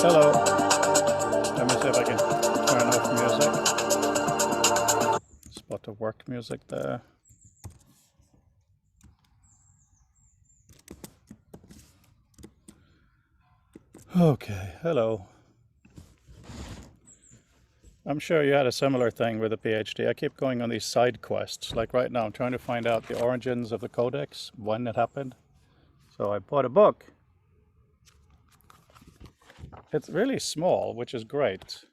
Hello. Let me see if I can turn off music. Spot of work music there. Okay, hello. I'm sure you had a similar thing with a PhD. I keep going on these side quests. Like right now, I'm trying to find out the origins of the codex, when it happened. So I bought a book. It's really small, which is great. I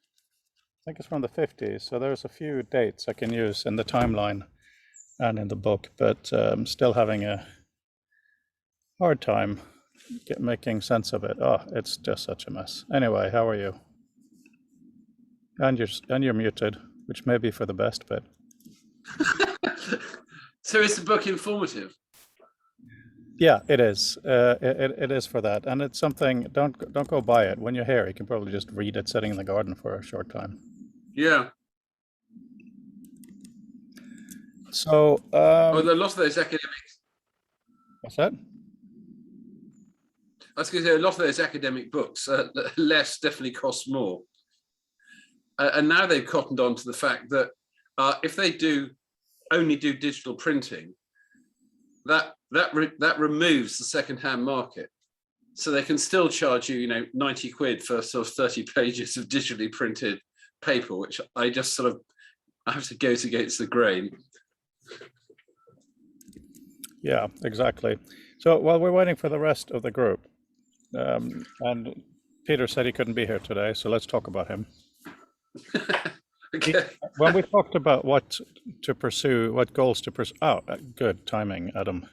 think it's from the 50s, so there's a few dates I can use in the timeline and in the book, but I'm still having a hard time making sense of it. Oh, it's just such a mess. Anyway, how are you? And you're muted, which may be for the best, but So is the book informative? yeah, it is. It is for that, and it's something. Don't go buy it. When you're here, you can probably just read it sitting in the garden for a short time. Yeah. So, a lot of those academics. What's that? I was going to say a lot of those academic books, less definitely cost more. And now they've cottoned on to the fact that if they only do digital printing, that removes the second-hand market. So they can still charge you, 90 quid for sort of 30 pages of digitally printed paper, which I just I have to go against the grain. Yeah, exactly. So while we're waiting for the rest of the group, and Peter said he couldn't be here today, so let's talk about him. Okay. When we talked about what to pursue, what goals to pursue. Oh, good timing, Adam.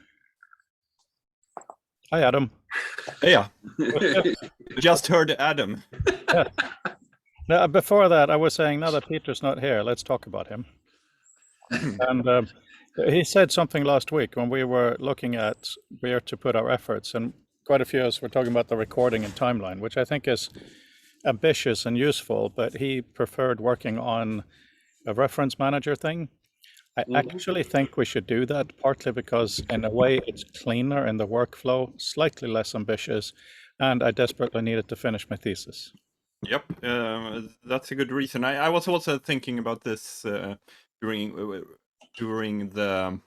Hi, Adam. Yeah, just heard Adam. Yeah. Now, before that, I was saying, now that Peter's not here, let's talk about him. And he said something last week when we were looking at where to put our efforts, and quite a few of us were talking about the recording and timeline, which I think is ambitious and useful, but he preferred working on a reference manager thing. I actually think we should do that, partly because in a way it's cleaner in the workflow, slightly less ambitious, and I desperately needed to finish my thesis. Yep, that's a good reason. I was also thinking about this during the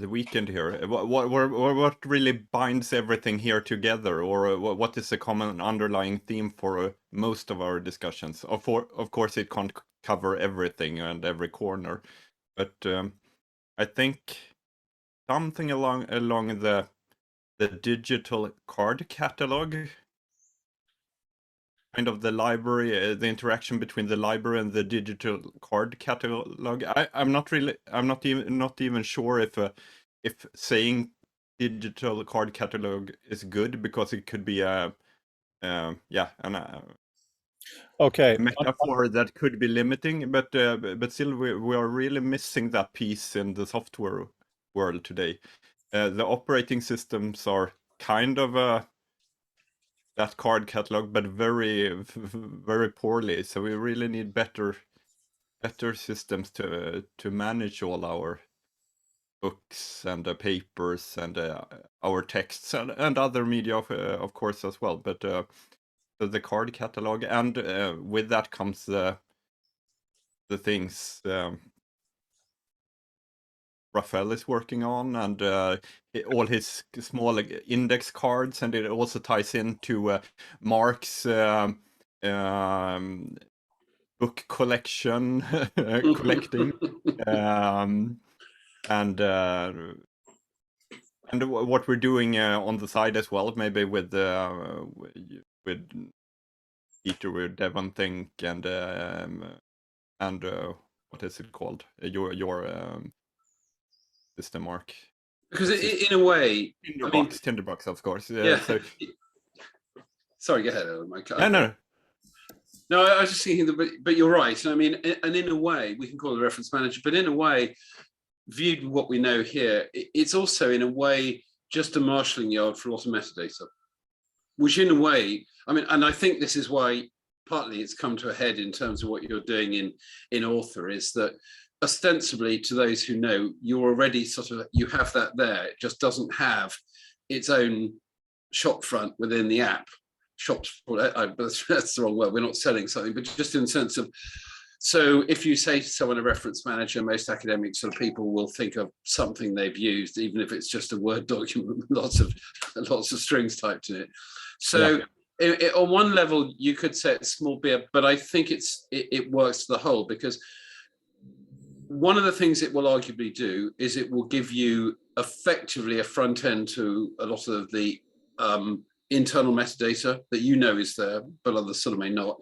weekend here. What really binds everything here together, or what is the common underlying theme for most of our discussions? Of course, it can't cover everything and every corner, but I think something along the digital card catalog, kind of the library, the interaction between the library and the digital card catalog. I'm not even sure if saying digital card catalog is good, because it could be a Okay. metaphor that could be limiting, but still we are really missing that piece in the software world today. The operating systems are kind of that card catalog, but very very poorly. So we really need better systems to manage all our books and papers and our texts and other media of course as well. But the card catalog, and with that comes the things Raphael is working on, and all his small index cards, and it also ties into Mark's book collection collecting, and what we're doing on the side as well, maybe with Peter, with Devon Think, and what is it called? Your system, Mark. Because in a way, Tinderbox, of course. Yeah. So... Sorry, go ahead. No. I was just thinking that, but you're right. I mean, and in a way, we can call it a reference manager, but in a way, viewed what we know here, it's also in a way just a marshalling yard for a lot of metadata, which in a way, I mean, and I think this is why partly it's come to a head in terms of what you're doing in Author, is that ostensibly, to those who know, you're already you have that there. It just doesn't have its own shop front within the app. Shops, that's the wrong word. We're not selling something, but just in the sense of, so if you say to someone a reference manager, most academic sort of people will think of something they've used, even if it's just a Word document with lots of strings typed in it. So on one level, you could say it's small beer, but I think it works to the whole, because one of the things it will arguably do is it will give you effectively a front end to a lot of the internal metadata that is there, but others sort of may not.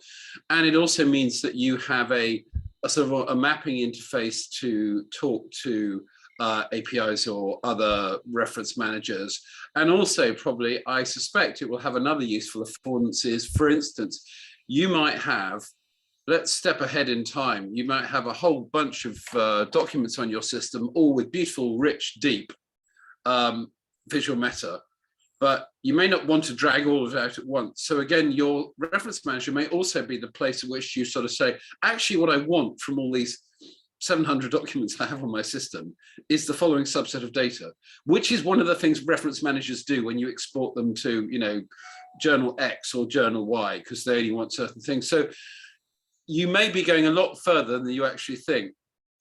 And it also means that you have a sort of a mapping interface to talk to APIs or other reference managers. And also probably, I suspect it will have another useful affordances. For instance, you might have, let's step ahead in time, you might have a whole bunch of documents on your system, all with beautiful, rich, deep visual meta, but you may not want to drag all of it out at once. So again, your reference manager may also be the place at which you sort of say, actually, what I want from all these 700 documents I have on my system is the following subset of data, which is one of the things reference managers do when you export them to, journal X or journal Y, because they only want certain things. So you may be going a lot further than you actually think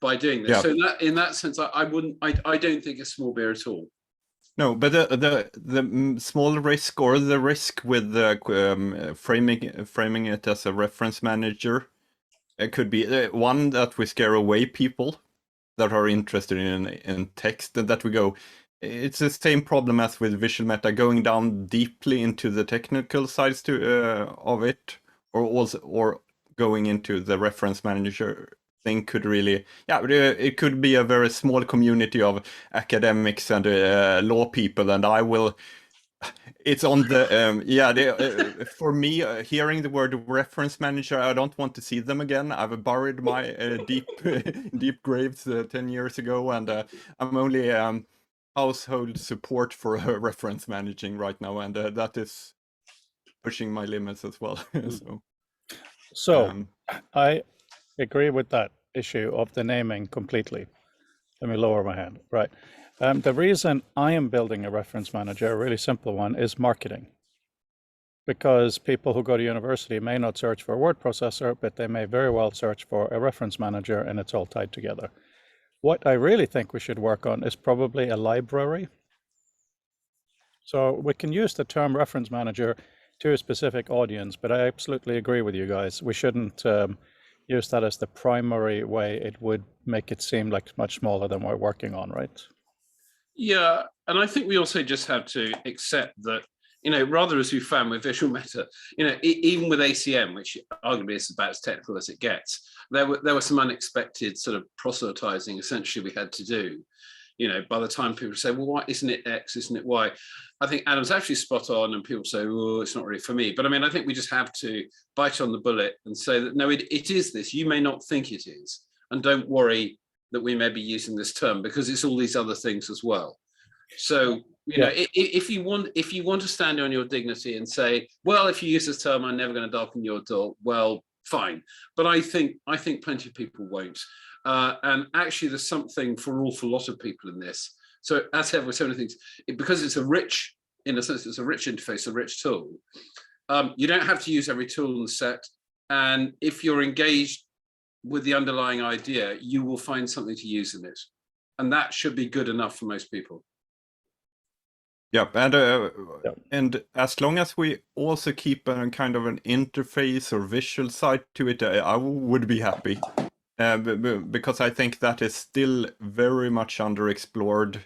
by doing this. Yeah. So in that sense, I don't think it's small beer at all. No, but the small risk, or the risk with the framing it as a reference manager, it could be one, that we scare away people that are interested in text, and that we go. It's the same problem as with visual meta, going down deeply into the technical sides of it, or going into the reference manager thing could really, it could be a very small community of academics and law people, and it's on the for me, hearing the word reference manager, I don't want to see them again. I've buried my deep graves 10 years ago, and I'm only household support for reference managing right now, and that is pushing my limits as well. So I agree with that issue of the naming completely. Let me lower my hand. Right. The reason I am building a reference manager, a really simple one, is marketing. Because people who go to university may not search for a word processor, but they may very well search for a reference manager, and it's all tied together. What I really think we should work on is probably a library. So we can use the term reference manager to a specific audience, but I absolutely agree with you guys. We shouldn't use that as the primary way. It would make it seem like much smaller than we're working on, right? Yeah, and I think we also just have to accept that, rather as we found with visual meta, even with ACM, which arguably is about as technical as it gets, there were some unexpected sort of proselytizing essentially we had to do. By the time people say, well, why isn't it X, isn't it Y? I think Adam's actually spot on, and people say, oh, it's not really for me. But I think we just have to bite on the bullet and say that, no, it is this. You may not think it is. And don't worry that we may be using this term, because it's all these other things as well. So, if you want to stand on your dignity and say, well, if you use this term, I'm never going to darken your door, well, fine. But I think plenty of people won't. And actually, there's something for an awful lot of people in this. So as ever with so many things, because it's in a sense, it's a rich interface, a rich tool. You don't have to use every tool in the set. And if you're engaged with the underlying idea, you will find something to use in it. And that should be good enough for most people. Yeah, and as long as we also keep a kind of an interface or visual side to it, I would be happy. Because I think that is still very much underexplored,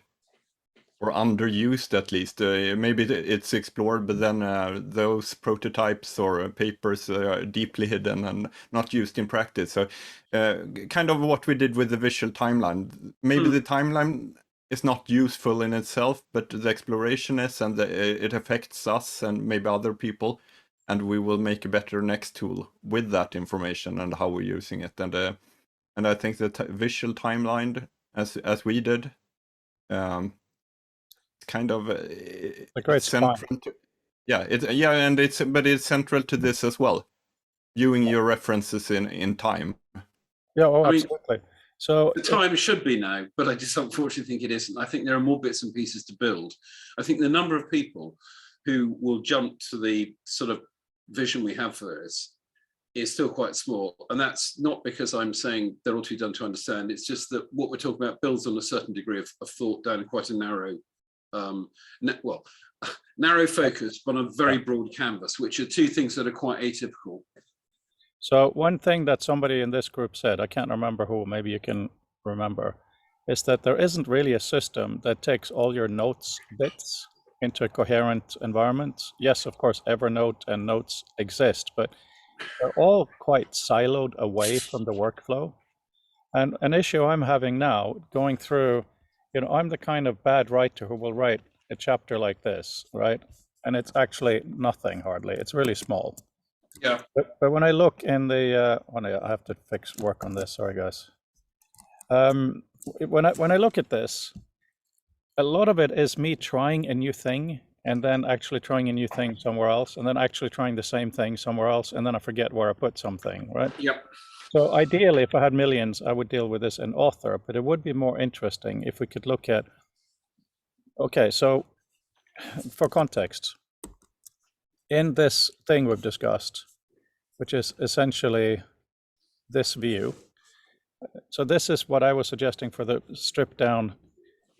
or underused at least. Maybe it's explored, but then those prototypes or papers are deeply hidden and not used in practice. So kind of what we did with the visual timeline. Maybe the timeline is not useful in itself, but the exploration is, and it affects us and maybe other people. And we will make a better next tool with that information and how we're using it. And I think the visual timeline, as we did, kind of a great central to, it's central to this as well, viewing your references in time. Yeah, absolutely. So The time should be now, but I just unfortunately think it isn't. I think there are more bits and pieces to build. I think the number of people who will jump to the sort of vision we have for this is still quite small. And that's not because I'm saying they're all too done to understand. It's just that what we're talking about builds on a certain degree of thought down quite a narrow, narrow focus, but on a very broad canvas, which are two things that are quite atypical. So one thing that somebody in this group said, I can't remember who, maybe you can remember, is that there isn't really a system that takes all your notes bits into a coherent environment. Yes, of course, Evernote and Notes exist, but they're all quite siloed away from the workflow. And an issue I'm having now, going through, I'm the kind of bad writer who will write a chapter like this, right? And it's actually nothing hardly. It's really small. Yeah. But when I look in the, I have to work on this. Sorry, guys. When I look at this, a lot of it is me trying a new thing and then actually trying a new thing somewhere else, and then actually trying the same thing somewhere else, and then I forget where I put something, right? Yep. So ideally, if I had millions, I would deal with this in author, but it would be more interesting if we could look at, okay, so for context, in this thing we've discussed, which is essentially this view. So this is what I was suggesting for the stripped down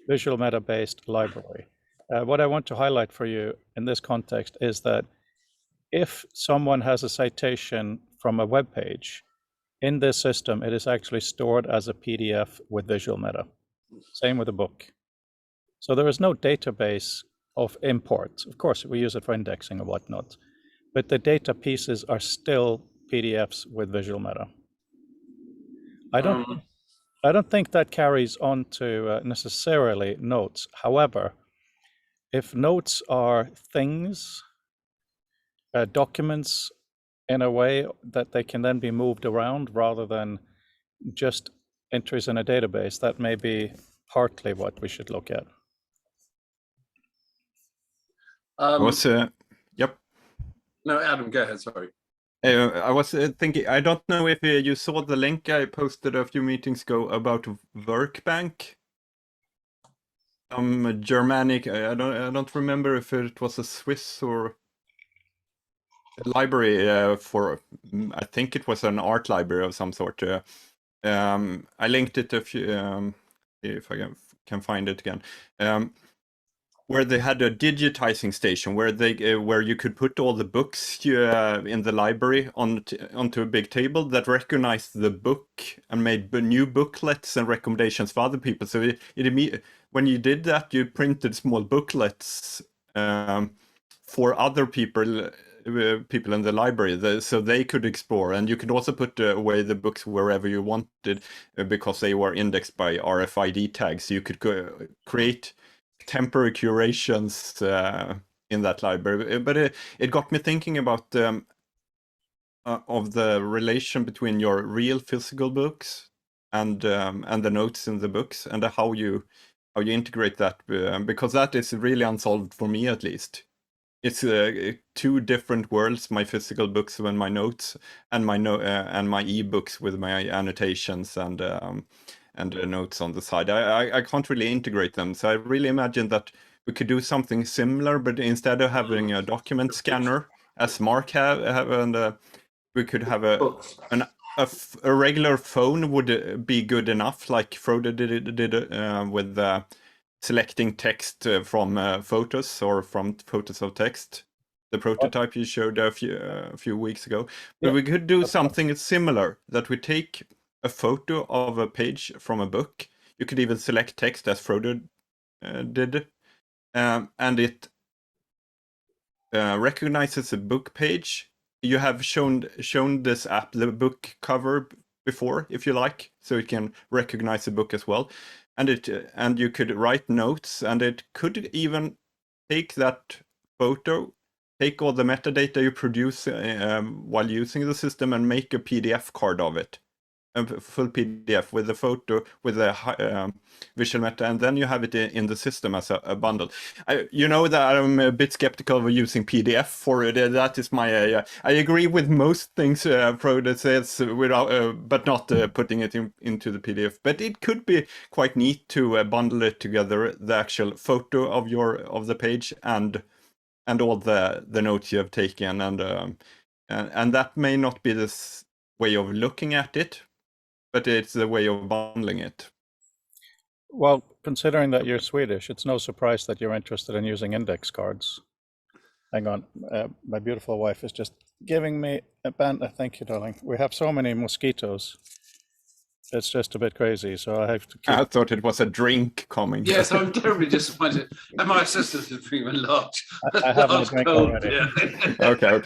visual meta based library. What I want to highlight for you in this context is that if someone has a citation from a web page, in this system, it is actually stored as a PDF with visual meta. Same with a book. So there is no database of import. Of course, we use it for indexing and whatnot, but the data pieces are still PDFs with visual meta. I don't think that carries on to necessarily notes. However, if notes are things, documents in a way that they can then be moved around rather than just entries in a database, that may be partly what we should look at. Yep. No, Adam, go ahead. Sorry. I was thinking, I don't know if you saw the link I posted a few meetings ago about Workbank. Germanic, I don't remember if it was a Swiss or a library for, I think it was an art library of some sort. I linked it if I can find it again. Where they had a digitizing station where you could put all the books in the library onto a big table that recognized the book and made new booklets and recommendations for other people. So when you did that, you printed small booklets for other people in the library, so they could explore, and you could also put away the books wherever you wanted because they were indexed by RFID tags. You could create temporary curations in that library, but it got me thinking about of the relation between your real physical books and the notes in the books, and how you integrate that, because that is really unsolved for me, at least. It's two different worlds: my physical books and my notes, and my ebooks with my annotations and notes on the side. I can't really integrate them, so I really imagine that we could do something similar, but instead of having a document scanner, as Mark have and we could have a regular phone would be good enough, like Frodo did with selecting text from photos or from photos of text. The prototype you showed a few weeks ago. But we could do something similar, that we take a photo of a page from a book. You could even select text as Frodo did, and it recognizes a book page. You have shown this app the book cover before, if you like, so it can recognize the book as well. And you could write notes, and it could even take that photo, take all the metadata you produce while using the system, and make a PDF card of it. a full PDF with the photo, with the visual meta, and then you have it in the system as a bundle. You know that I'm a bit skeptical of using PDF for it. That is my. I agree with most things Frode says, without, but not putting it into the PDF. But it could be quite neat to bundle it together, the actual photo of the page and all the notes you have taken, and that may not be this way of looking at it, but it's the way of bundling it. Well, considering that you're Swedish, it's no surprise that you're interested in using index cards. Hang on, my beautiful wife is just giving me a band. Thank you, darling. We have so many mosquitoes. It's just a bit crazy, so I have to keep... I thought it was a drink coming. Yes, I'm terribly disappointed. And my assistant is bringing a large, I have a large drink cold already. beer. Okay.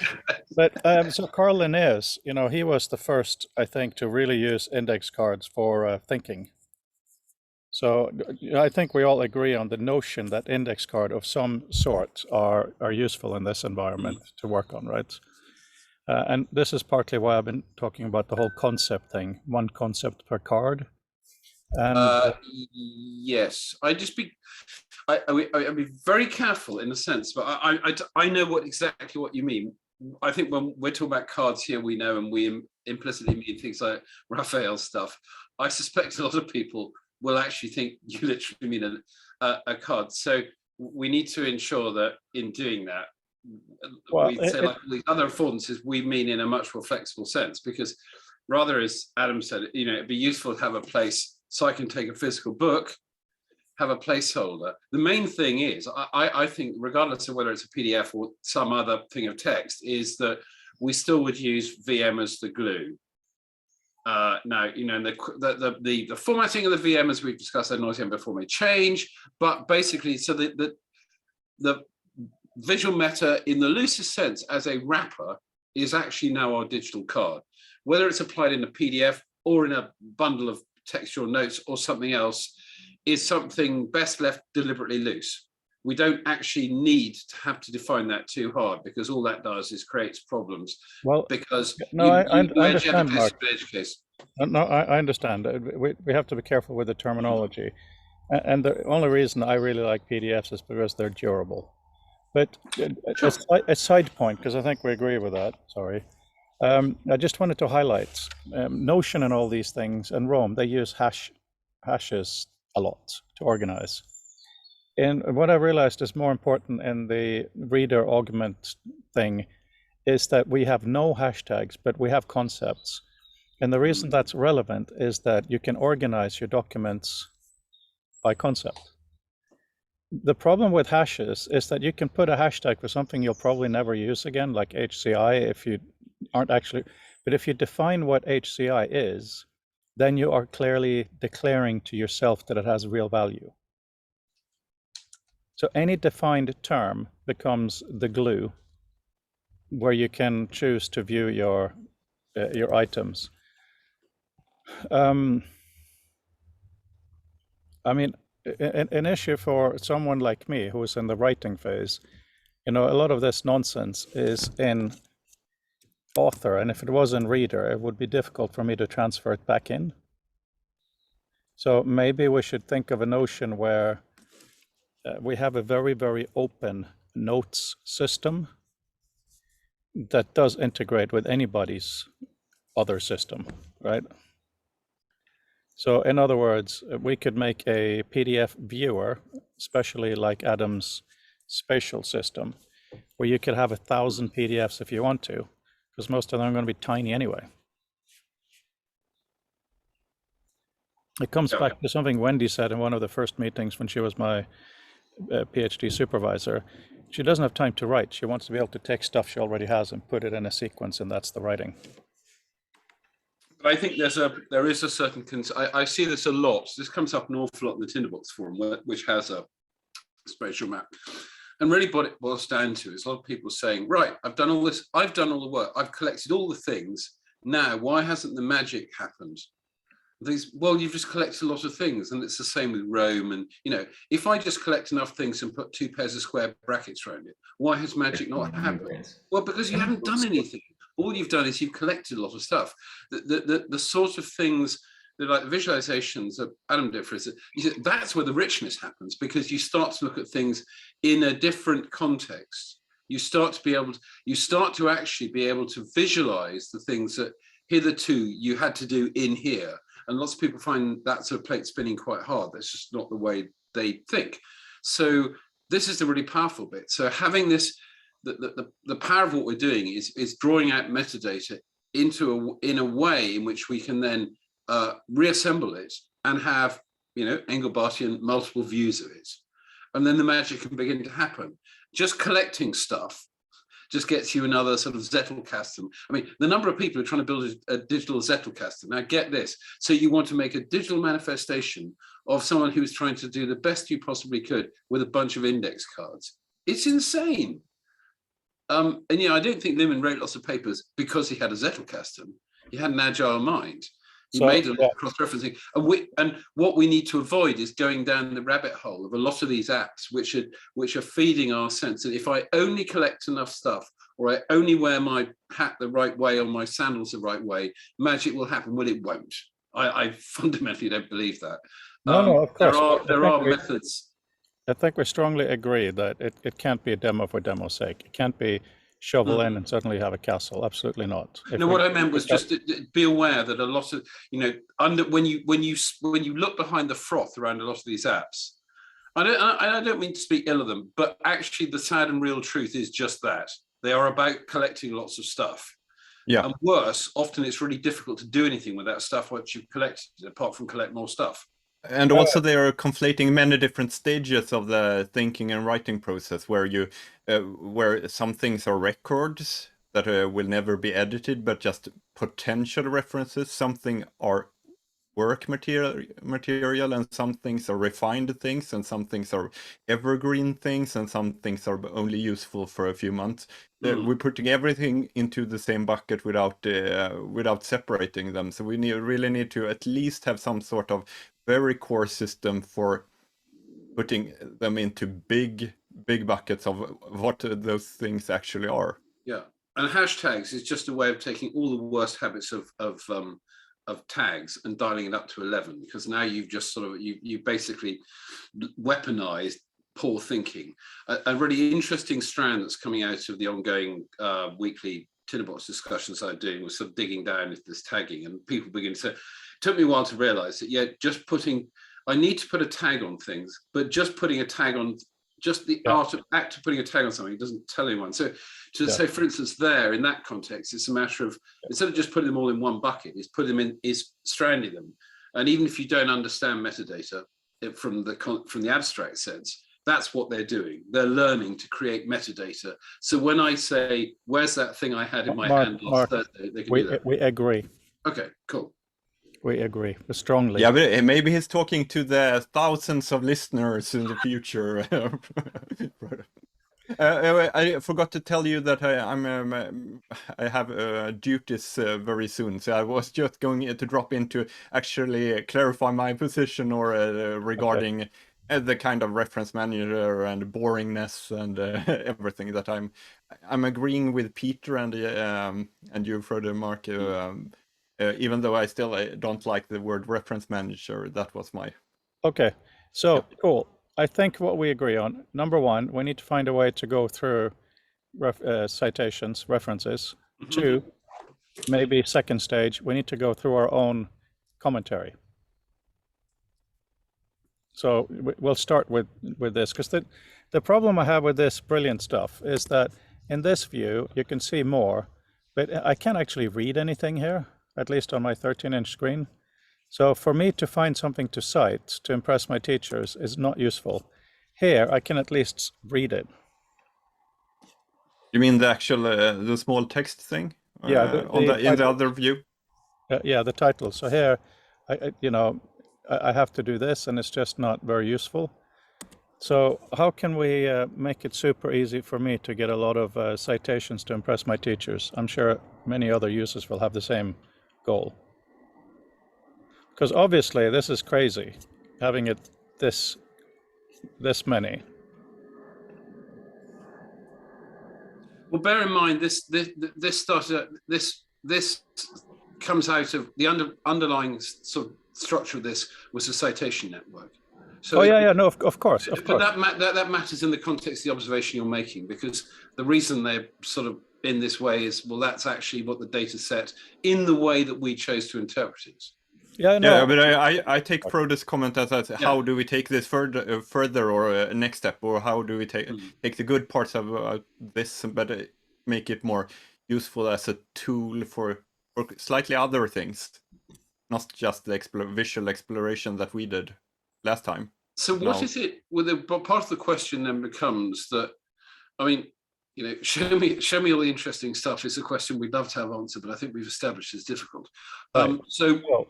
But so Carl Linnaeus, he was the first, I think, to really use index cards for thinking. So I think we all agree on the notion that index card of some sort are useful in this environment to work on, right? And this is partly why I've been talking about the whole concept thing, one concept per card. And Yes, I'd be very careful in a sense, but I know exactly what you mean. I think when we're talking about cards here, we know, and we implicitly mean things like Raphael stuff. I suspect a lot of people will actually think you literally mean a card. So we need to ensure that in doing that, we say like these other affordances, we mean in a much more flexible sense, because rather, as Adam said, it'd be useful to have a place so I can take a physical book, have a placeholder. The main thing is, I think, regardless of whether it's a PDF or some other thing of text, is that we still would use VM as the glue. Now, the formatting of the VM, as we've discussed ad nauseam before, may change, but basically, so the visual meta in the loosest sense as a wrapper is actually now our digital card. Whether it's applied in a PDF or in a bundle of textual notes or something else is something best left deliberately loose. We don't actually need to have to define that too hard, because all that does is creates problems. Well, because no, I understand, Mark. No, I understand. We have to be careful with the terminology. And the only reason I really like PDFs is because they're durable. But a side point, because I think we agree with that, sorry. I just wanted to highlight Notion and all these things, and Rome, they use hashes a lot to organize. And what I realized is more important in the reader augment thing is that we have no hashtags, but we have concepts. And the reason that's relevant is that you can organize your documents by concept. The problem with hashes is that you can put a hashtag for something you'll probably never use again, like HCI, if you aren't actually, but if you define what HCI is, then you are clearly declaring to yourself that it has real value. So any defined term becomes the glue where you can choose to view your items. I mean, an issue for someone like me who is in the writing phase, a lot of this nonsense is in author, and if it was in reader, it would be difficult for me to transfer it back in. So maybe we should think of a notion where we have a very, very open notes system that does integrate with anybody's other system, right? So in other words, we could make a PDF viewer, especially like Adam's spatial system, where you could have 1,000 PDFs if you want to, because most of them are going to be tiny anyway. It comes back to something Wendy said in one of the first meetings when she was my PhD supervisor. She doesn't have time to write. She wants to be able to take stuff she already has and put it in a sequence, and that's the writing. But I think there is a certain, I see this a lot. This comes up an awful lot in the Tinderbox forum, which has a spatial map. And really what it boils down to is a lot of people saying, right, I've done all this, I've done all the work, I've collected all the things. Now, why hasn't the magic happened? Well, you've just collected a lot of things, and it's the same with Rome. And if I just collect enough things and put 2 pairs of square brackets around it, why has magic not happened? Well, because you haven't done anything. all you've done is you've collected a lot of stuff. The sort of things that, like the visualizations that Adam did for us, that's where the richness happens, because you start to look at things in a different context. You start to actually be able to visualize the things that hitherto you had to do in here. And lots of people find that sort of plate spinning quite hard. That's just not the way they think. So this is the really powerful bit. So having this, the power of what we're doing is drawing out metadata in a way in which we can then reassemble it and have, Engelbartian multiple views of it. And then the magic can begin to happen. Just collecting stuff just gets you another sort of Zettelkasten. I mean, the number of people who are trying to build a digital Zettelkasten. Now get this. So you want to make a digital manifestation of someone who's trying to do the best you possibly could with a bunch of index cards. It's insane. And I don't think Lyman wrote lots of papers because he had a Zettelkasten. He had an agile mind. He made a lot of cross-referencing. And what we need to avoid is going down the rabbit hole of a lot of these apps, which are feeding our sense that if I only collect enough stuff, or I only wear my hat the right way or my sandals the right way, magic will happen. Well, it won't. I fundamentally don't believe that. No, of course. There are methods. I think we strongly agree that it can't be a demo for demo's sake. It can't be shovel in and suddenly have a castle. Absolutely not. No, what I meant was just be aware that a lot of, when you look behind the froth around a lot of these apps, I don't mean to speak ill of them, but actually the sad and real truth is just that. They are about collecting lots of stuff. Yeah. And worse, often it's really difficult to do anything with that stuff once you've collected, apart from collect more stuff. And also they are conflating many different stages of the thinking and writing process, where some things are records that will never be edited, but just potential references. Something are work material, and some things are refined things, and some things are evergreen things, and some things are only useful for a few months. We're putting everything into the same bucket without separating them. So we really need to at least have some sort of very core system for putting them into big buckets of what those things actually are. Yeah, and hashtags is just a way of taking all the worst habits of tags and dialing it up to 11, because now you've just sort of you basically weaponized poor thinking. A really interesting strand that's coming out of the ongoing weekly Tinderbox discussions I'm doing was sort of digging down into this tagging, and people begin to say, it took me a while to realize that I need to put a tag on things, but just putting a tag on, just the act of putting a tag on something doesn't tell anyone. So say, for instance, there in that context, it's a matter of, instead of just putting them all in one bucket, is stranding them. And even if you don't understand metadata from the abstract sense, that's what they're doing. They're learning to create metadata. So when I say, where's that thing I had in my hand last Thursday, they can do that. We agree. Okay, cool. We agree strongly. Yeah, but maybe he's talking to the thousands of listeners in the future. I forgot to tell you that I have duties very soon, so I was just going to drop in to actually clarify my position or regarding the kind of reference manager and boringness and everything that I'm agreeing with Peter and you, Frodo, Mark. Even though I still don't like the word reference manager, that was my... Okay, so cool. I think what we agree on, number one, we need to find a way to go through citations, references. Mm-hmm. 2, maybe second stage, we need to go through our own commentary. So we'll start with this, because the problem I have with this brilliant stuff is that in this view, you can see more, but I can't actually read anything here, at least on my 13-inch screen. So for me to find something to cite to impress my teachers is not useful. Here, I can at least read it. You mean the actual, the small text thing? Yeah. In the other view? Yeah, the title. So here, I have to do this, and it's just not very useful. So how can we make it super easy for me to get a lot of citations to impress my teachers? I'm sure many other users will have the same goal. Because obviously this is crazy, having it this many. Well, bear in mind this comes out of the underlying sort of structure of this was a citation network. So no, of course. But that matters in the context of the observation you're making, because the reason they're sort of in this way is, well, that's actually what the data set in the way that we chose to interpret it. Yeah, but I take Frodo's comment as how do we take this further or next step, or how do we take the good parts of this, but make it more useful as a tool for slightly other things, not just the visual exploration that we did last time. So what is it? Well, part of the question then becomes that, I mean, you know, show me all the interesting stuff. It's a question we'd love to have answered, but I think we've established it's difficult. Right.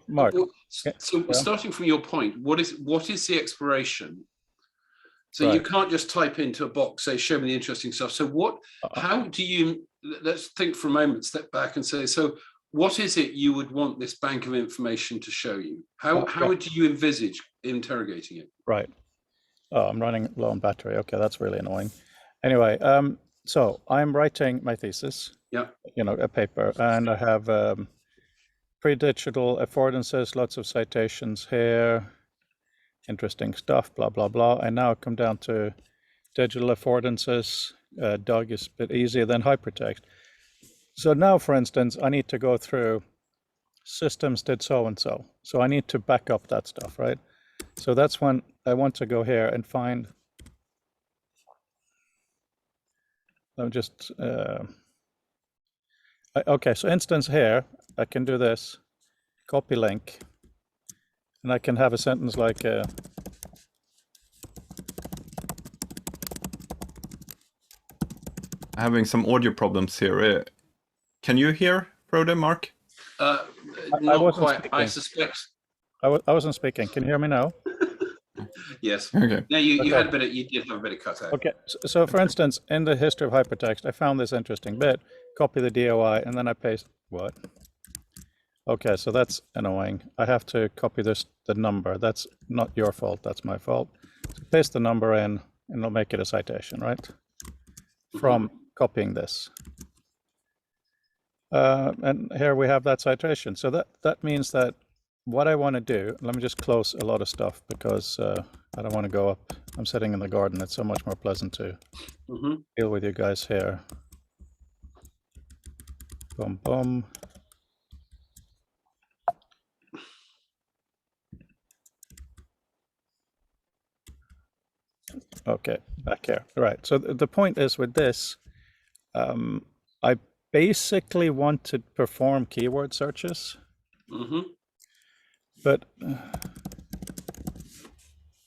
Mark. Starting from your point, what is the exploration? So you can't just type into a box, say, show me the interesting stuff. So how do you, let's think for a moment, step back and say, so what is it you would want this bank of information to show you? How would you envisage interrogating it? Right. Oh, I'm running low on battery. Okay, that's really annoying. Anyway, so I'm writing my thesis. Yeah. You know, a paper, and I have pre-digital affordances, lots of citations here, interesting stuff, blah, blah, blah. And now I come down to digital affordances. Doug is a bit easier than hypertext. So now, for instance, I need to go through systems did so-and-so. So I need to back up that stuff, right? So that's when I want to go here and find, I'm just, okay, so instance here, I can do this, copy link, and I can have a sentence like, having some audio problems here. Can you hear Frodo, Mark? Not quite. Speaking. I suspect. I wasn't speaking. Can you hear me now? Yes. Okay. No, you did have a bit of cut out. Okay. So for instance, in the history of hypertext, I found this interesting bit. Copy the DOI, and then I paste what? Okay, so that's annoying. I have to copy the number. That's not your fault. That's my fault. So paste the number in, and it'll make it a citation, right? From copying this. And here we have that citation. So that means that what I want to do, let me just close a lot of stuff because I don't want to go up. I'm sitting in the garden. It's so much more pleasant to deal with you guys here. Boom, boom. Okay, back here. Right. So the point is with this, I basically want to perform keyword searches, but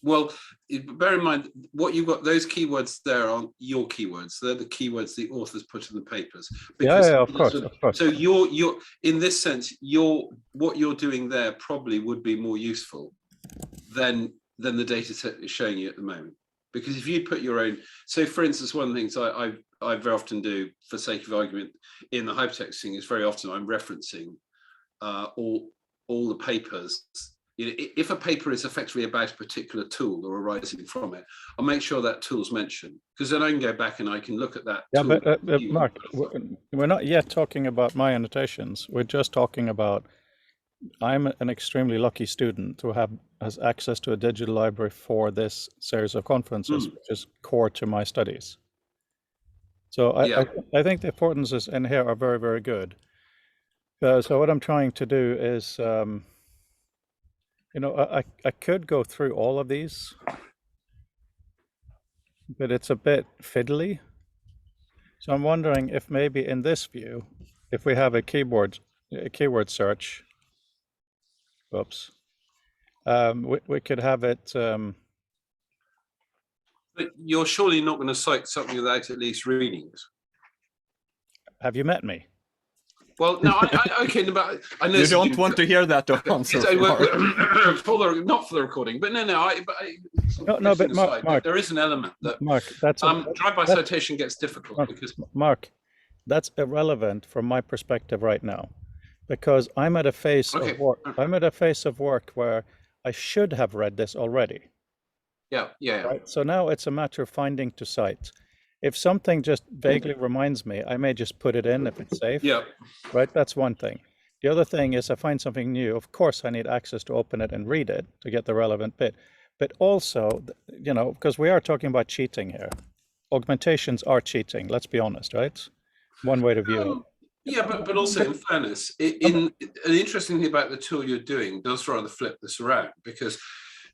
well, bear in mind what you've got. Those keywords there aren't your keywords; they're the keywords the authors put in the papers. Because, of course. So you're in this sense, what you're doing there probably would be more useful than the data set is showing you at the moment. Because if you put your own, so for instance, one of the things I very often do, for sake of argument, in the hypertext thing is very often I'm referencing all the papers. You know, if a paper is effectively about a particular tool or arising from it, I'll make sure that tool's mentioned, because then I can go back and I can look at that. Yeah, but Mark, we're not yet talking about my annotations. We're just talking about, I'm an extremely lucky student who has access to a digital library for this series of conferences, which is core to my studies. So I think the affordances in here are very, very good. So what I'm trying to do is, you know, I could go through all of these, but it's a bit fiddly. So I'm wondering if maybe in this view, if we have a keyword search, oops, we could have it. But you're surely not going to cite something without at least reading it. Have you met me? Well, no, okay, but I know you don't want to hear that answer. Not for the recording, but no. But Mark, there is an element that drive-by citation gets difficult because Mark, that's irrelevant from my perspective right now, because I'm at a phase of work. I'm at a phase of work where I should have read this already. Yeah. Right? So now it's a matter of finding to cite. if something just vaguely reminds me, I may just put it in if it's safe. Yeah. Right? That's one thing. The other thing is I find something new. Of course, I need access to open it and read it to get the relevant bit. But also, because we are talking about cheating here. Augmentations are cheating, let's be honest, right? One way to view it. Yeah, but also in fairness, an interesting thing about the tool you're doing does rather flip this around, because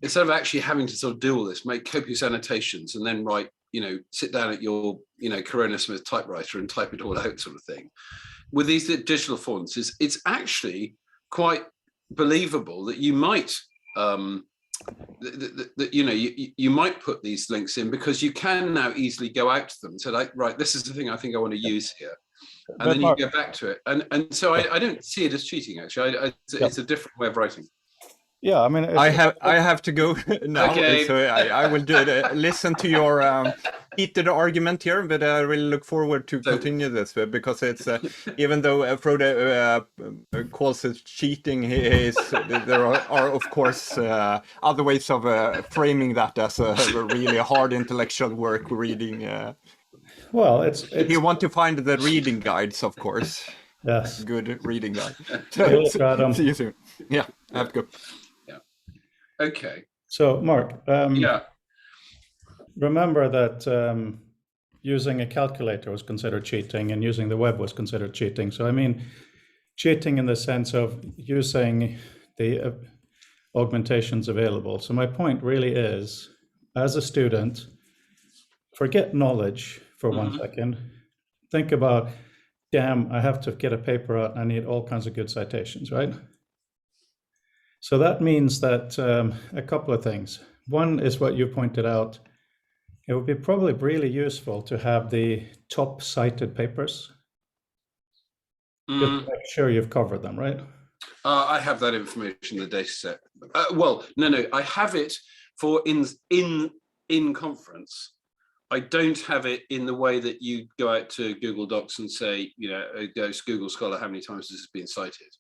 instead of actually having to sort of do all this, make copious annotations and then write, sit down at your, Corona Smith typewriter and type it all out sort of thing. With these digital fonts, it's actually quite believable that you might, you might put these links in, because you can now easily go out to them and say, like, right, this is the thing I think I want to use here. And then you go back to it. And so I don't see it as cheating, actually. It's a different way of writing. Yeah, I mean, I have to go now, Okay. so I will listen to your heated argument here, but I really look forward to continue this, because it's even though Frode calls it cheating, there are of course other ways of framing that as a really hard intellectual work reading. Well, it's you want to find the reading guides, of course. Yes, good reading guide. See you soon. Yeah, I have to go. Okay. So, Mark, yeah. Remember that using a calculator was considered cheating and using the web was considered cheating. So, I mean, cheating in the sense of using the augmentations available. So my point really is, as a student, forget knowledge for 1 second. Think about, damn, I have to get a paper out. I need all kinds of good citations, right? So that means that a couple of things. One is what you pointed out. It would be probably really useful to have the top cited papers. Just to make sure you've covered them, right? I have that information in the data set. Well, no, I have it for in conference. I don't have it in the way that you go out to Google Docs and say, goes to Google Scholar, how many times this has been cited?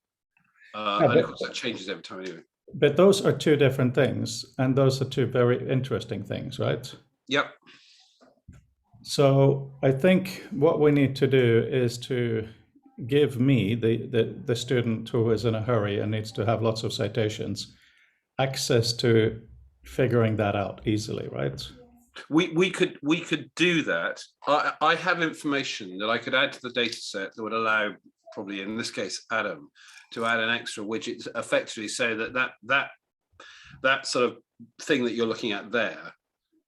And of course that changes every time anyway. But those are two different things, and those are two very interesting things, right? Yep. So I think what we need to do is to give me, the student who is in a hurry and needs to have lots of citations, access to figuring that out easily, right? We could do that. I have information that I could add to the data set that would allow, probably in this case, Adam, to add an extra widget, effectively say that sort of thing that you're looking at there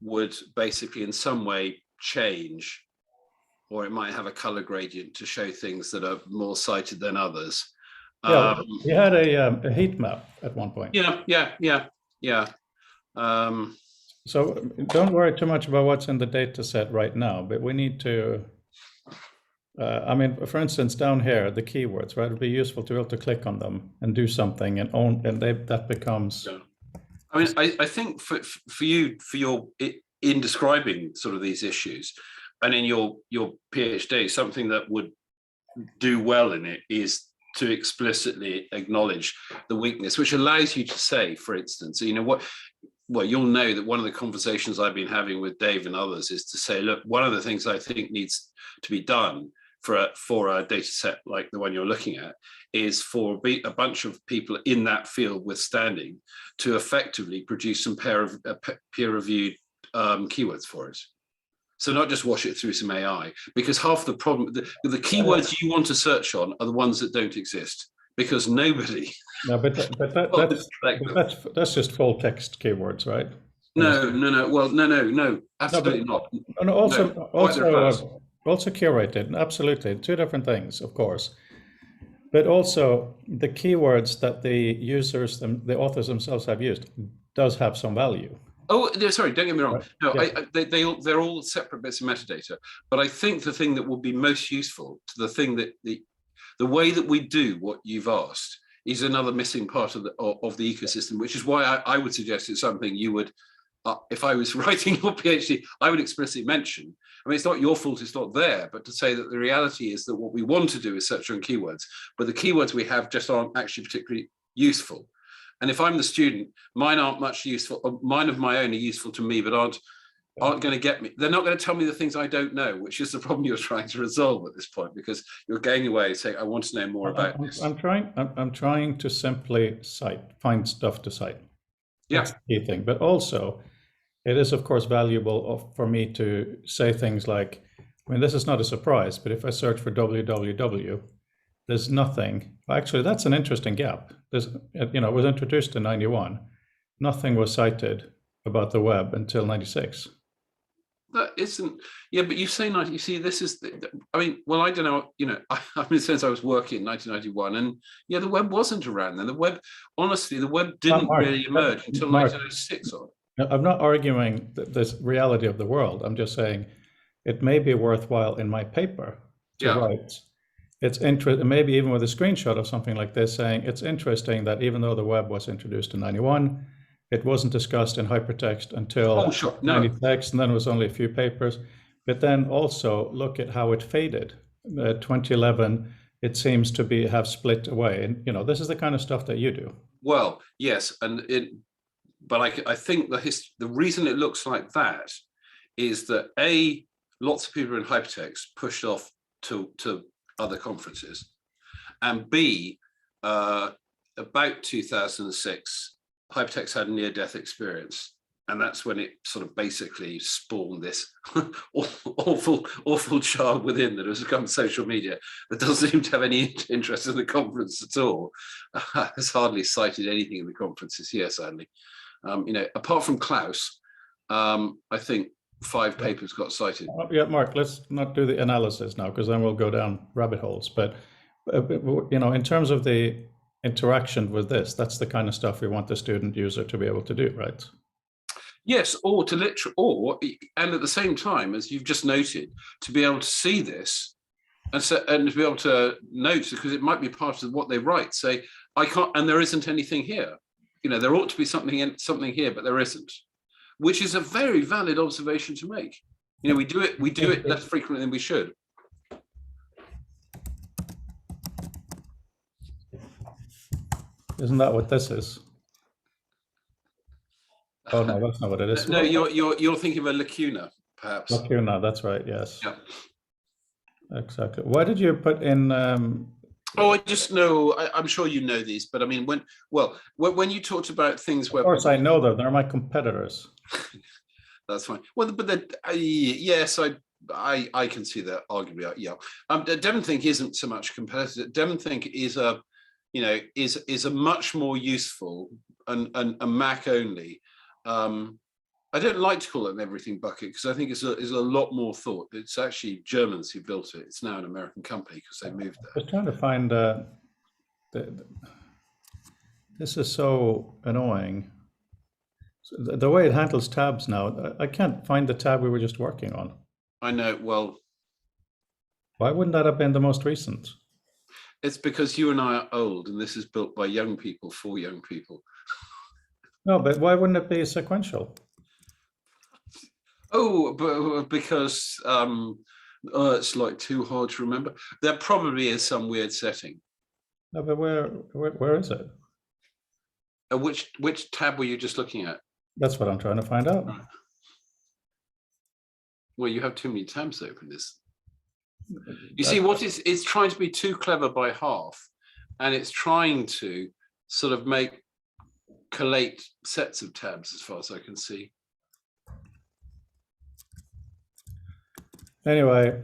would basically in some way change, or it might have a color gradient to show things that are more cited than others. Yeah, you had a heat map at one point. Yeah. So don't worry too much about what's in the data set right now, but we need to, I mean, for instance, down here, the keywords, right? It'd be useful to be able to click on them and do something that becomes. Yeah. I mean, I think for your in describing sort of these issues and in your PhD, something that would do well in it is to explicitly acknowledge the weakness, which allows you to say, for instance, well, you'll know that one of the conversations I've been having with Dave and others is to say, look, one of the things I think needs to be done for a data set like the one you're looking at is for a bunch of people in that field with standing to effectively produce some peer-reviewed keywords for it. So not just wash it through some AI, because half the problem, the keywords you want to search on are the ones that don't exist, because nobody. No, but that's just full text keywords, right? No. Well, no, absolutely not. No, also curated, absolutely, two different things, of course. But also the keywords that the users, the authors themselves have used, does have some value. Oh, sorry, don't get me wrong. Right. No, they're all separate bits of metadata. But I think the thing that will be most useful to the thing that the way that we do what you've asked is another missing part of the ecosystem, which is why I would suggest it's something you would, if I was writing your PhD, I would explicitly mention. I mean, it's not your fault, it's not there, but to say that the reality is that what we want to do is search on keywords, but the keywords we have just aren't actually particularly useful. And if I'm the student, mine aren't much useful. Mine of my own are useful to me, but aren't aren't going to get me. They're not going to tell me the things I don't know, which is the problem you're trying to resolve at this point, because you're going away saying, I want to know more about this. I'm trying to simply find stuff to cite. That's the key thing. But also, it is, of course, valuable for me to say things like, I mean, this is not a surprise, but if I search for www, there's nothing. Actually, that's an interesting gap. There's, it was introduced in 91. Nothing was cited about the web until 96. That isn't, yeah, but you say 90, you see, this is, I mean, well, I don't know, I mean, since I was working in 1991, and yeah, the web wasn't around then. The web, honestly, the web didn't really emerge until 1996. I'm not arguing this reality of the world. I'm just saying it may be worthwhile in my paper to write. It's interesting, maybe even with a screenshot of something like this, saying it's interesting that even though the web was introduced in 91, it wasn't discussed in hypertext until 96, and then it was only a few papers. But then also look at how it faded. 2011, it seems to have split away. And this is the kind of stuff that you do. Well, yes, but I think the reason it looks like that is that lots of people in hypertext pushed off to other conferences, and B, about 2006. Hypertext had a near-death experience, and that's when it sort of basically spawned this awful child within that has become social media that doesn't seem to have any interest in the conference at all. Has hardly cited anything in the conferences here, sadly. Apart from Klaus, I think 5 papers got cited. Yeah, Mark, let's not do the analysis now, because then we'll go down rabbit holes. But in terms of the interaction with this, that's the kind of stuff we want the student user to be able to do, right? Yes, and at the same time, as you've just noted, to be able to see this and to be able to note, because it might be part of what they write, say, I can't, and there isn't anything here. There ought to be something here, but there isn't, which is a very valid observation to make. We do it less frequently than we should. Isn't that what this is? Oh no, that's not what it is. No, you're thinking of a lacuna, perhaps. Lacuna, that's right. Yes. Yeah. Exactly. Why did you put in? I just know. I'm sure you know these, but I mean, when you talked about things where, of course, I know them. They're my competitors. That's fine. Well, but yes, I can see that arguably. Yeah. DevonThink isn't so much competitive. DevonThink is a much more useful and a Mac only. I don't like to call it an everything bucket, because I think it's a lot more thought. It's actually Germans who built it. It's now an American company because they moved there. I was trying to find this is so annoying. The way it handles tabs now, I can't find the tab we were just working on. I know. Well, why wouldn't that have been the most recent? It's because you and I are old, and this is built by young people for young people. No, but why wouldn't it be sequential? Oh, but because it's like too hard to remember. There probably is some weird setting. No, but where is it? Which tab were you just looking at? That's what I'm trying to find out. Well, you have too many tabs open. You see, it's trying to be too clever by half, and it's trying to sort of collate sets of tabs, as far as I can see. Anyway,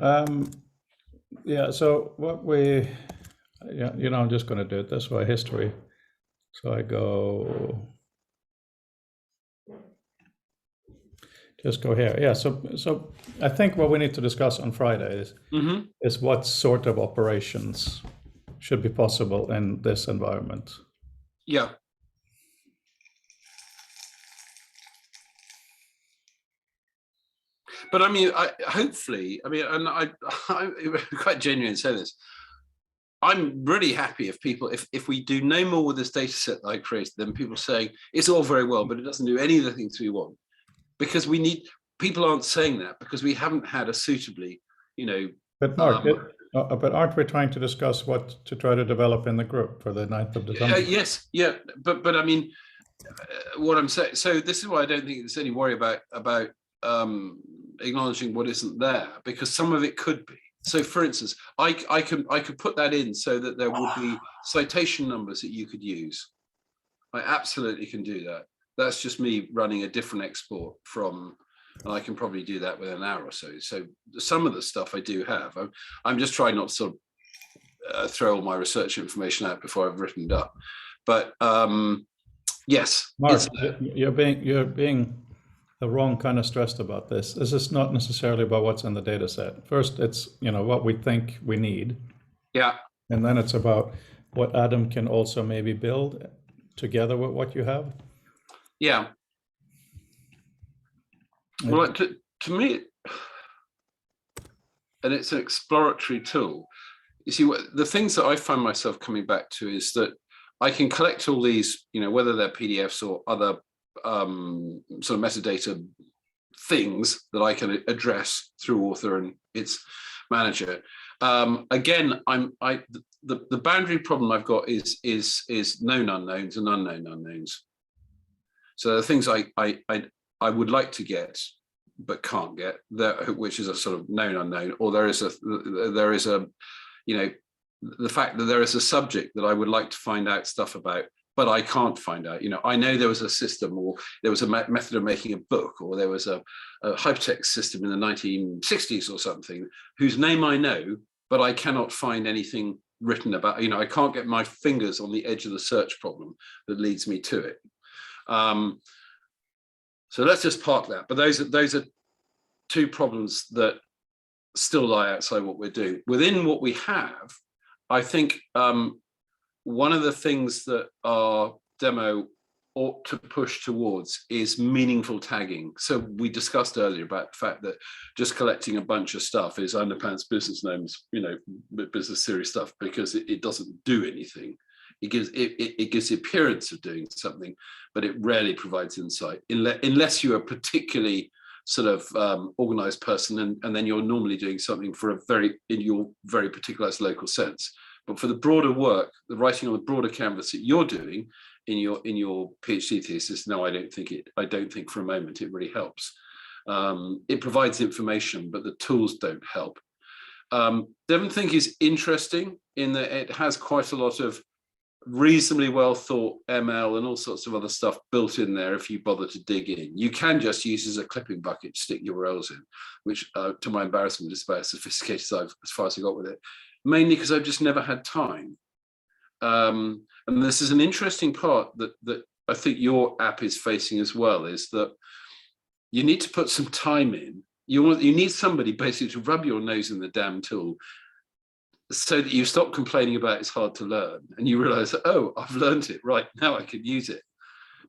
yeah. So what I'm just going to do it this way. History. So I just go here. Yeah. So I think what we need to discuss on Friday is what sort of operations should be possible in this environment. Yeah. But I mean, hopefully, and I'm quite genuine to say this. I'm really happy if we do no more with this data set that I created, then people saying it's all very well, but it doesn't do any of the things we want. Because people aren't saying that because we haven't had a suitably, But Mark, but aren't we trying to discuss what to try to develop in the group for the 9th of December? Yes, yeah, but I mean, what I'm saying. So this is why I don't think there's any worry about acknowledging what isn't there, because some of it could be. So for instance, I could put that in so that there would be citation numbers that you could use. I absolutely can do that. That's just me running a different export from, and I can probably do that within an hour or so. So some of the stuff I do have. I'm just trying not to sort of throw all my research information out before I've written it up. But yes, Mark, you're being the wrong kind of stressed about this. This is not necessarily about what's in the data set. First, it's what we think we need. Yeah. And then it's about what Adam can also maybe build together with what you have. Yeah. Well, to me, and it's an exploratory tool. You see, the things that I find myself coming back to is that I can collect all these, whether they're PDFs or other sort of metadata things that I can address through Author and its manager. Again, the boundary problem I've got is known unknowns and unknown unknowns. So the things I would like to get but can't get, which is a sort of known unknown, or there is a the fact that there is a subject that I would like to find out stuff about, but I can't find out. I know there was a system, or there was a method of making a book, or there was a hypertext system in the 1960s or something, whose name I know, but I cannot find anything written about. I can't get my fingers on the edge of the search problem that leads me to it. So let's just park that. But those are two problems that still lie outside what we're doing. Within what we have, I think one of the things that our demo ought to push towards is meaningful tagging. So we discussed earlier about the fact that just collecting a bunch of stuff is underpants business names, business serious stuff, because it doesn't do anything. It gives the appearance of doing something, but it rarely provides insight, unless you're a particularly sort of organized person, and then you're normally doing something in your very particularized local sense. But for the broader work, the writing on the broader canvas that you're doing in your PhD thesis, no, I don't think for a moment it really helps. It provides information, but the tools don't help. Devon think is interesting in that it has quite a lot of reasonably well thought ML and all sorts of other stuff built in there if you bother to dig in. You can just use as a clipping bucket to stick URLs in, which to my embarrassment is about as sophisticated as far as I got with it, mainly because I've just never had time. And this is an interesting part that I think your app is facing as well, is that you need to put some time in. You need somebody basically to rub your nose in the damn tool, so that you stop complaining about it's hard to learn, and you realize, oh, I've learned it, right, now I can use it.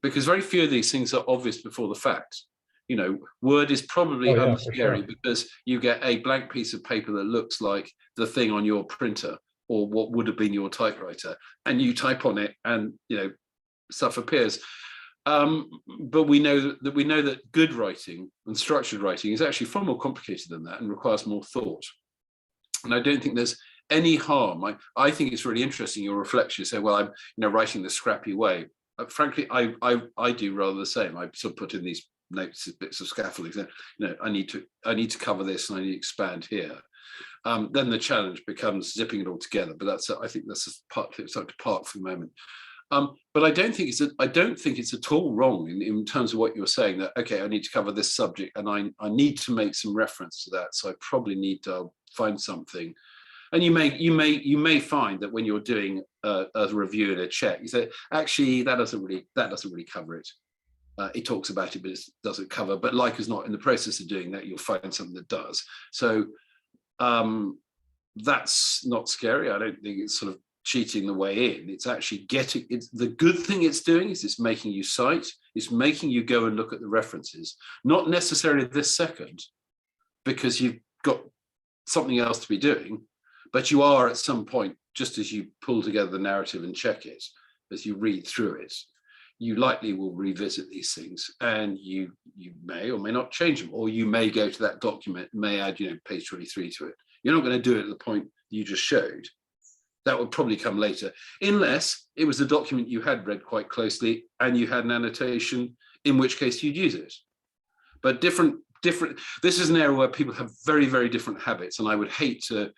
Because very few of these things are obvious before the fact. Word is probably unscary, because you get a blank piece of paper that looks like the thing on your printer or what would have been your typewriter, and you type on it and stuff appears. But we know that good writing and structured writing is actually far more complicated than that and requires more thought. And I don't think there's any harm. I think it's really interesting, your reflection. You say, well, I'm writing the scrappy way. Frankly, I do rather the same. I sort of put in these notes, bits of scaffolding. I need to cover this and I need to expand here. Then the challenge becomes zipping it all together. But I think that's something to park for the moment. But I don't think it's at all wrong in terms of what you're saying, that okay, I need to cover this subject and I need to make some reference to that. So I probably need to find something. And you may find that when you're doing a review and a check, you say, actually, that doesn't really cover it. It talks about it, but it doesn't cover. But like is not in the process of doing that, you'll find something that does. So that's not scary. I don't think it's sort of cheating the way in. It's actually the good thing it's doing is it's making you cite. It's making you go and look at the references, not necessarily this second, because you've got something else to be doing. But you are at some point, just as you pull together the narrative and check it, as you read through it, you likely will revisit these things, and you may or may not change them, or you may go to that document, may add, page 23 to it. You're not going to do it at the point you just showed. That would probably come later, unless it was a document you had read quite closely and you had an annotation, in which case you'd use it. But different different. This is an area where people have very, very different habits, and I would hate to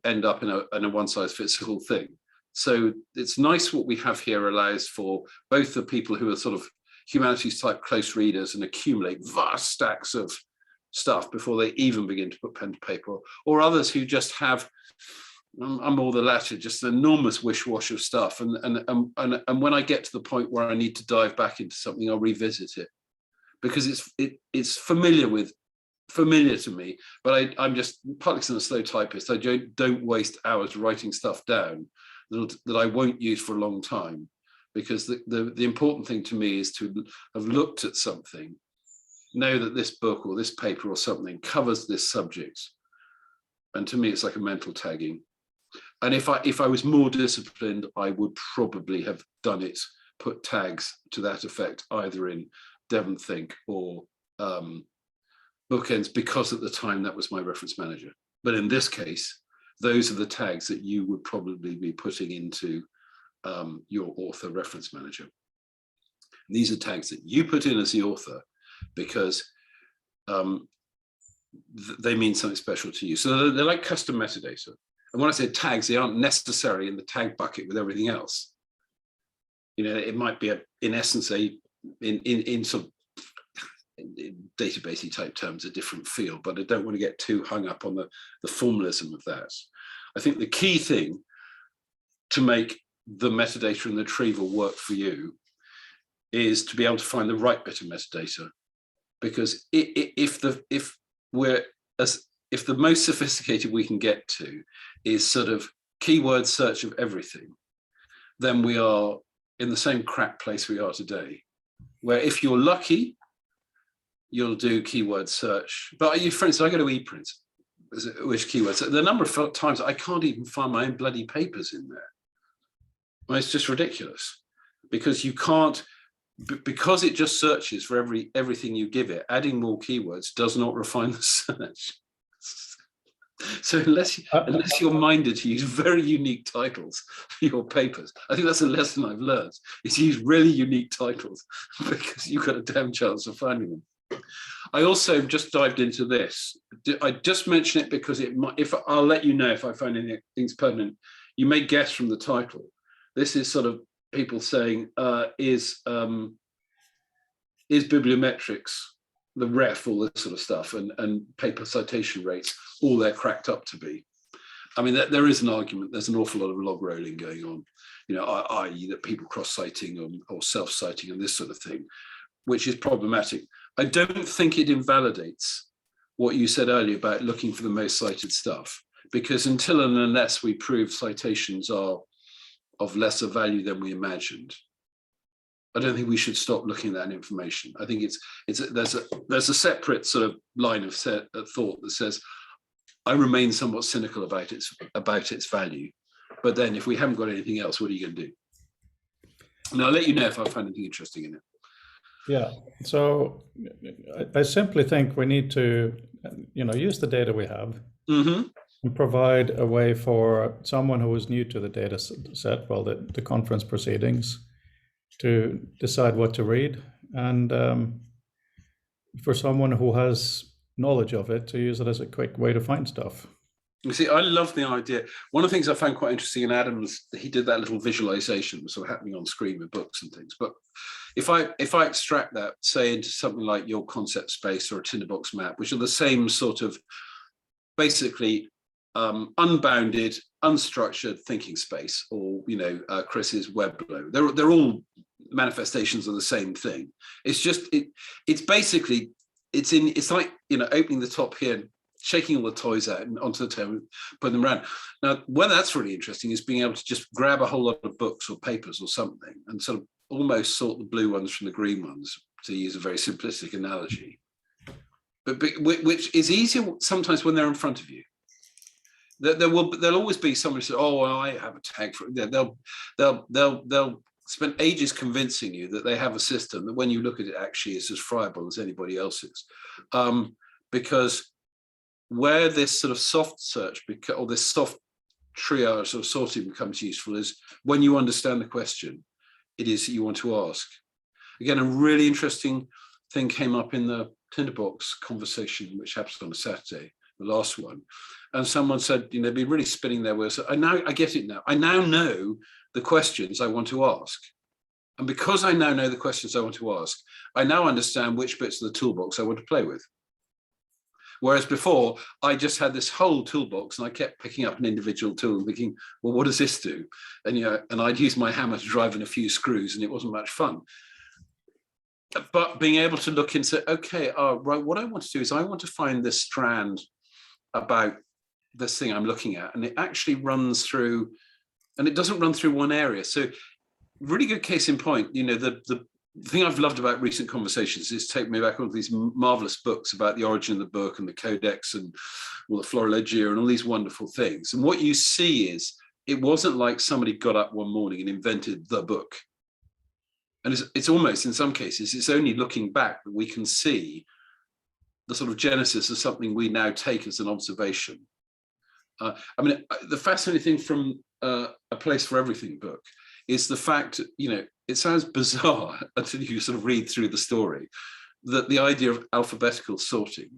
end up in a one size fits all thing. So it's nice what we have here allows for both the people who are sort of humanities type close readers and accumulate vast stacks of stuff before they even begin to put pen to paper, or others who just have, I'm more the latter, just an enormous wish-wash of stuff. And when I get to the point where I need to dive back into something, I'll revisit it because it's familiar to me. But I'm just partly because I'm a slow typist. I don't waste hours writing stuff down that I won't use for a long time, because the important thing to me is to have looked at something, know that this book or this paper or something covers this subject, and to me it's like a mental tagging. And if I was more disciplined, I would probably have done it, put tags to that effect, either in Devon Think or Bookends, because at the time that was my reference manager. But in this case, those are the tags that you would probably be putting into your author reference manager. And these are tags that you put in as the author because they mean something special to you. So they're like custom metadata. And when I say tags, they aren't necessarily in the tag bucket with everything else. You know, it might be in essence in sort of databasey type terms, a different field, but I don't want to get too hung up on the formalism of that. I think the key thing to make the metadata and the retrieval work for you is to be able to find the right bit of metadata, because if the most sophisticated we can get to is sort of keyword search of everything, then we are in the same crap place we are today, where if you're lucky, you'll do keyword search. But for instance, I go to ePrint, which keywords, the number of times I can't even find my own bloody papers in there. Well, it's just ridiculous, because you can't, because it just searches for everything you give it. Adding more keywords does not refine the search. So unless you're minded to use very unique titles for your papers, I think that's a lesson I've learned, is to use really unique titles, because you've got a damn chance of finding them. I also just dived into this. I just mention it because it might, I'll let you know if I find anything pertinent. You may guess from the title. This is sort of people saying, is bibliometrics, the ref, all this sort of stuff, and paper citation rates, all they're cracked up to be. I mean, there is an argument. There's an awful lot of log rolling going on, you know, i.e. that people cross-citing or self-citing and this sort of thing, which is problematic. I don't think it invalidates what you said earlier about looking for the most cited stuff, because until and unless we prove citations are of lesser value than we imagined, I don't think we should stop looking at that information. I think there's a separate sort of line of thought that says, I remain somewhat cynical about its value, but then if we haven't got anything else, what are you going to do? And I'll let you know if I find anything interesting in it. Yeah, so I simply think we need to, use the data we have and provide a way for someone who is new to the data set, well, the conference proceedings, to decide what to read, and for someone who has knowledge of it to use it as a quick way to find stuff. You see, I love the idea. One of the things I found quite interesting in Adam's, he did that little visualization sort of happening on screen with books and things. But if I extract that, say, into something like your concept space or a tinderbox map, which are the same sort of basically unbounded, unstructured thinking space, or Chris's Webflow, they're all manifestations of the same thing. It's just it's basically it's like opening the top here and shaking all the toys out and onto the table, putting them around. Now, where that's really interesting is being able to just grab a whole lot of books or papers or something and sort of almost sort the blue ones from the green ones, to use a very simplistic analogy, but which is easier sometimes when they're in front of you. There'll always be somebody who says, "Oh, well, I have a tag for it." They'll spend ages convincing you that they have a system that, when you look at it, actually is as friable as anybody else's, because where this sort of soft search or this soft triage or sorting becomes useful is when you understand the question it is that you want to ask. Again, a really interesting thing came up in the tinderbox conversation, which happens on a Saturday, the last one, and someone said, you know, they'd be really spinning their wheels. I get it now. I now know the questions I want to ask. And because I now know the questions I want to ask, I now understand which bits of the toolbox I want to play with. Whereas before, I just had this whole toolbox and I kept picking up an individual tool and thinking, well, what does this do? And, you know, and I'd use my hammer to drive in a few screws and it wasn't much fun. But being able to look and say, okay, right, what I want to do is I want to find this strand about this thing I'm looking at. And it actually runs through, and it doesn't run through one area. So really good case in point, you know, the thing I've loved about recent conversations is take me back on these marvelous books about the origin of the book and the codex and all the florilegia and all these wonderful things. And what you see is it wasn't like somebody got up one morning and invented the book. And it's almost, in some cases, it's only looking back that we can see the sort of genesis of something we now take as an observation. I mean, the fascinating thing from A Place for Everything book is the fact, you know, it sounds bizarre until you sort of read through the story, that the idea of alphabetical sorting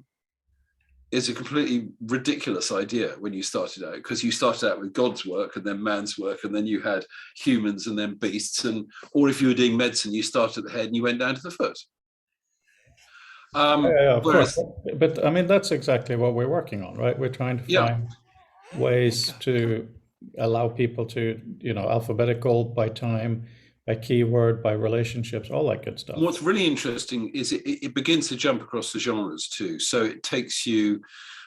is a completely ridiculous idea when you started out, because you started out with God's work and then man's work, and then you had humans and then beasts, and or if you were doing medicine, you started at the head and you went down to the foot. Yeah, of whereas, course. But I mean, that's exactly what we're working on, right? We're trying to Yeah. find ways to allow people to, you know, alphabetical by time, by keyword, by relationships, all that good stuff. What's really interesting is it begins to jump across the genres too. So it takes you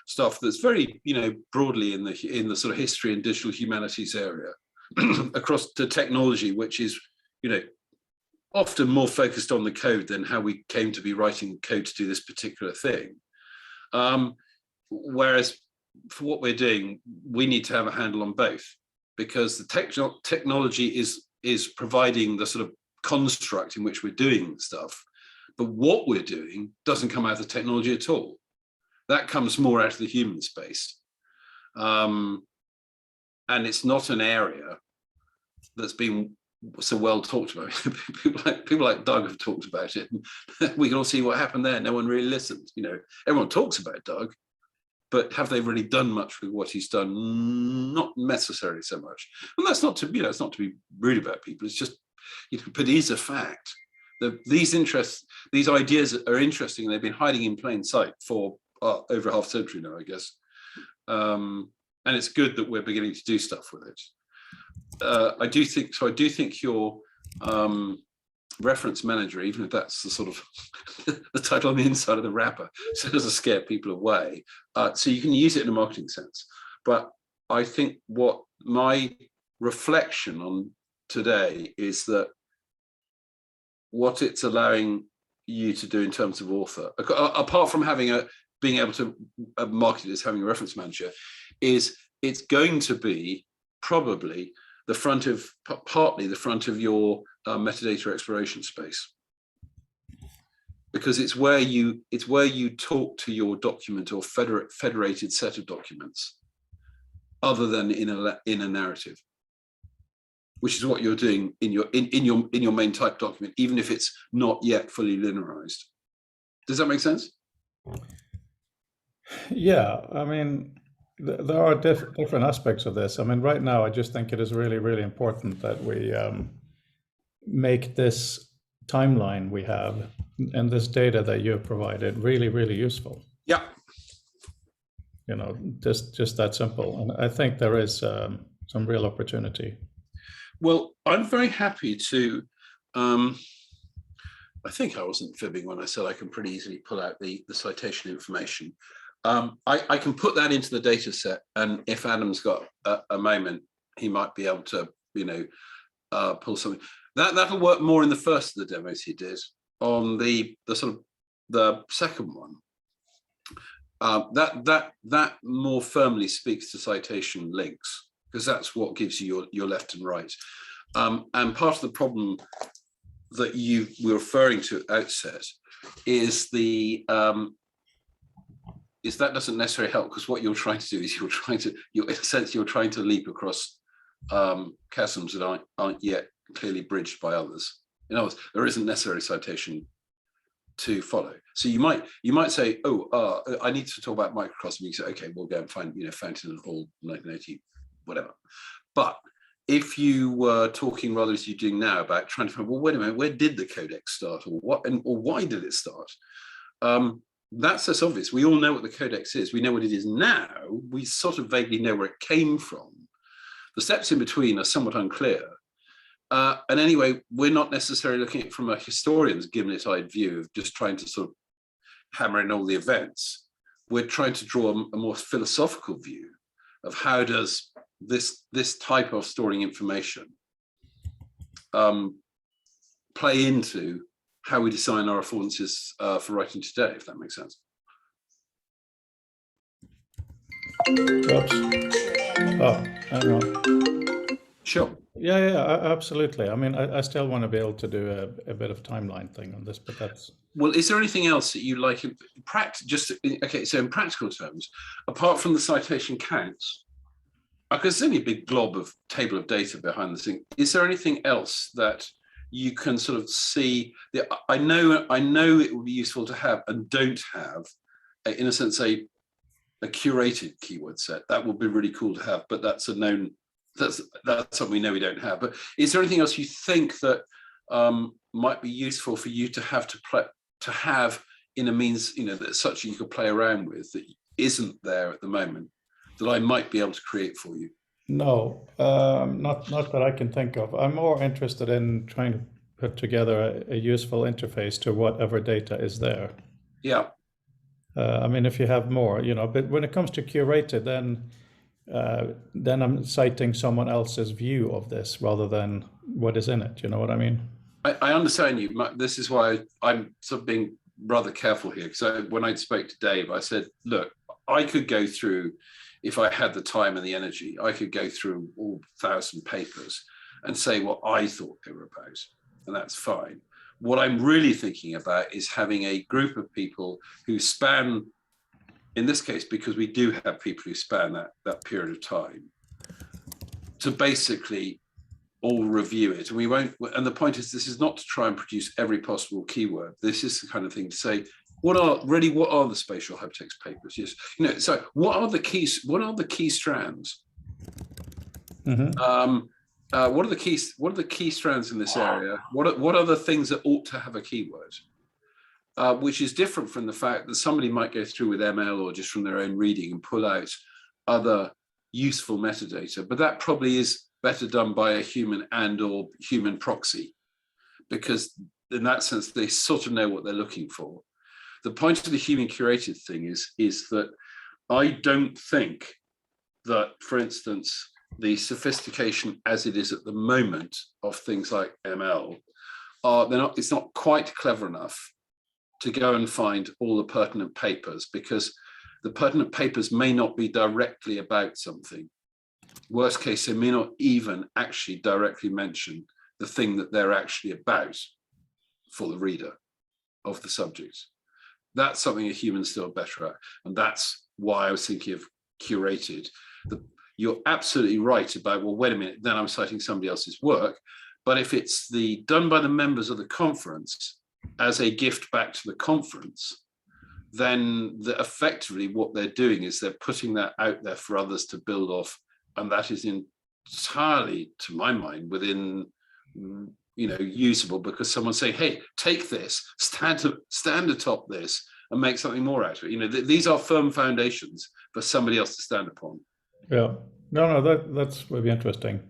stuff that's very, you know, broadly in the sort of history and digital humanities area, across to technology, which is, you know, often more focused on the code than how we came to be writing code to do this particular thing. Whereas for what we're doing, we need to have a handle on both, because the technology is providing the sort of construct in which we're doing stuff, but what we're doing doesn't come out of the technology at all. That comes more out of the human space. And it's not an area that's been so well talked about. people like Doug have talked about it. We can all see what happened there. No one really listened. You know, everyone talks about Doug, but have they really done much with what he's done? Not necessarily so much. And that's not to, you know, it's not to be rude about people. It's just, you know, but it is a fact that these ideas are interesting, and they've been hiding in plain sight for over half a century now, I guess. And it's good that we're beginning to do stuff with it. I do think your reference manager, even if that's the sort of the title on the inside of the wrapper, so it doesn't scare people away. So you can use it in a marketing sense. But I think what my reflection on today is that what it's allowing you to do in terms of author, apart from being able to market it as having a reference manager, is it's going to be probably partly the front of your metadata exploration space, because it's where you talk to your document or federated set of documents, other than in a narrative, which is what you're doing in your main type document, even if it's not yet fully linearized. Does that make sense? Yeah, I mean, there are different aspects of this. I mean, right now, I just think it is really, really important that we make this timeline we have and this data that you have provided really, really useful. Yeah. You know, just that simple. And I think there is some real opportunity. Well, I'm very happy to. I think I wasn't fibbing when I said I can pretty easily pull out the citation information. I can put that into the data set, and if Adam's got a moment, he might be able to, you know, pull something. That'll work more in the first of the demos he did. On the sort of the second one, that more firmly speaks to citation links, because that's what gives you your left and right. And part of the problem that you were referring to at outset is that doesn't necessarily help, because what you're trying to do is in a sense you're trying to leap across chasms that aren't yet clearly bridged by others. In other words, there isn't necessarily citation to follow. So you might say, oh, I need to talk about microcosm. You say, okay, we'll go and find, Fountain and Hall, 1980, whatever. But if you were talking rather as you're doing now about trying to find, well, wait a minute, where did the codex start, or why did it start? That's less obvious. We all know what the codex is. We know what it is now. We sort of vaguely know where it came from. The steps in between are somewhat unclear. And anyway, we're not necessarily looking at it from a historian's gimlet-eyed view of just trying to sort of hammer in all the events. We're trying to draw a more philosophical view of how does this type of storing information play into how we design our affordances for writing today, if that makes sense. Oops. Oh, hang on. Sure. Yeah, absolutely. I mean, I still want to be able to do a bit of timeline thing on this, but that's... Well, is there anything else that you like in practice? Okay, so in practical terms, apart from the citation counts, because there's only a big glob of table of data behind the thing, is there anything else that you can sort of see? I know it would be useful to have and don't have, in a sense, a curated keyword set. That would be really cool to have, but that's a known, that's something we know we don't have. But is there anything else you think that might be useful for you to have in a means, that such you could play around with that isn't there at the moment, that I might be able to create for you? No, not that I can think of. I'm more interested in trying to put together a useful interface to whatever data is there. Yeah. I mean, if you have more, but when it comes to curated, then I'm citing someone else's view of this rather than what is in it. You know what I mean? I understand you. This is why I'm sort of being rather careful here. So when I spoke to Dave, I said, look, I could go through, if I had the time and the energy, I could go through all 1,000 papers and say what I thought they were about, and that's fine. What I'm really thinking about is having a group of people who span, in this case, because we do have people who span that period of time, to basically all review it. And we won't, and the point is, this is not to try and produce every possible keyword. This is the kind of thing to say, what are the spatial hypertext papers? Yes, so what are the key strands? Mm-hmm. What are the key strands in this area? What are the things that ought to have a keyword? Which is different from the fact that somebody might go through with ML or just from their own reading and pull out other useful metadata, but that probably is better done by a human or human proxy, because in that sense, they sort of know what they're looking for. The point of the human curated thing is that I don't think that, for instance, the sophistication as it is at the moment of things like ML, it's not quite clever enough to go and find all the pertinent papers, because the pertinent papers may not be directly about something. Worst case, they may not even actually directly mention the thing that they're actually about for the reader of the subject. That's something a human's still better at. And that's why I was thinking of curated. You're absolutely right about, well, wait a minute, then I'm citing somebody else's work. But if it's done by the members of the conference as a gift back to the conference, then effectively what they're doing is they're putting that out there for others to build off. And that is entirely, to my mind, within, usable, because someone's saying, hey, take this, stand atop this and make something more out of it. These are firm foundations for somebody else to stand upon. Yeah. No, that's will be interesting.